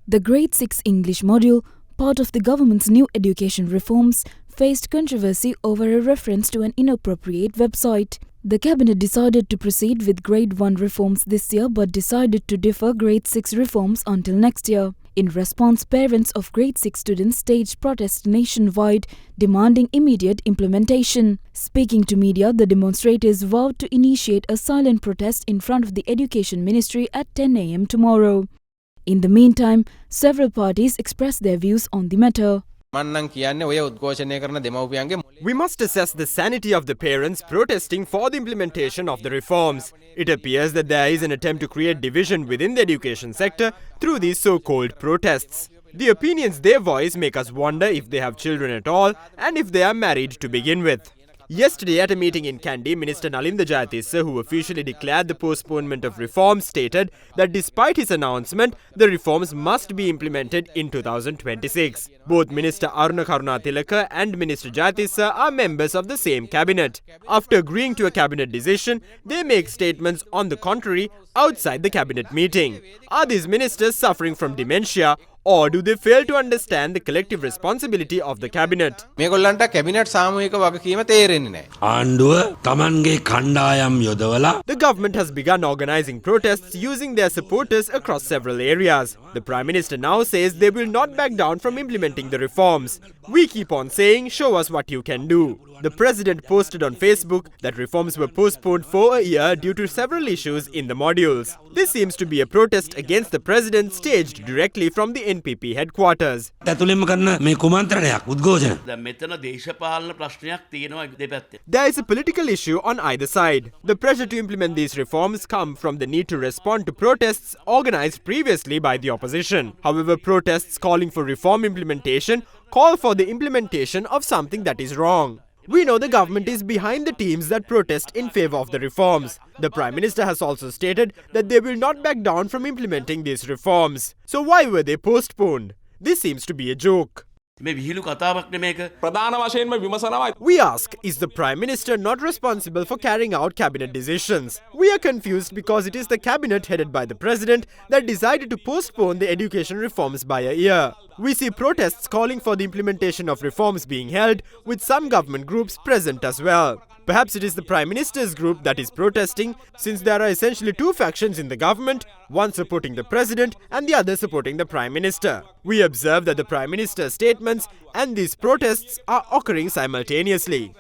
The Grade 6 English module, part of the government's new education reforms, faced controversy over a reference to an inappropriate website. The cabinet decided to proceed with Grade 1 reforms this year but decided to defer Grade 6 reforms until next year. In response, parents of Grade 6 students staged protests nationwide, demanding immediate implementation. Speaking to media, the demonstrators vowed to initiate a silent protest in front of the Education Ministry at 10 a.m. tomorrow. In the meantime, several parties expressed their views on the matter. We must assess the sanity of the parents protesting for the implementation of the reforms. It appears that there is an attempt to create division within the education sector through these so-called protests. The opinions they voice make us wonder if they have children at all and if they are married to begin with. Yesterday at a meeting in Kandy, Minister Nalinda Jayatissa, who officially declared the postponement of reforms, stated that despite his announcement, the reforms must be implemented in 2026. Both Minister Aruna Karunatilaka and Minister Jayatissa are members of the same cabinet. After agreeing to a cabinet decision, they make statements on the contrary outside the cabinet meeting. Are these ministers suffering from dementia? Or do they fail to understand the collective responsibility of the cabinet? The government has begun organizing protests using their supporters across several areas. The Prime Minister now says they will not back down from implementing the reforms. We keep on saying, show us what you can do. The President posted on Facebook that reforms were postponed for a year due to several issues in the modules. This seems to be a protest against the President staged directly from the NPP headquarters. There is a political issue on either side. The pressure to implement these reforms comes from the need to respond to protests organized previously by the opposition. However, protests calling for reform implementation call for the implementation of something that is wrong. We know the government is behind the teams that protest in favor of the reforms. The Prime Minister has also stated that they will not back down from implementing these reforms. So why were they postponed? This seems to be a joke. We ask, is the Prime Minister not responsible for carrying out cabinet decisions? We are confused because it is the cabinet headed by the President that decided to postpone the education reforms by a year. We see protests calling for the implementation of reforms being held, with some government groups present as well. Perhaps it is the Prime Minister's group that is protesting, since there are essentially two factions in the government, one supporting the President and the other supporting the Prime Minister. We observe that the Prime Minister's statements and these protests are occurring simultaneously.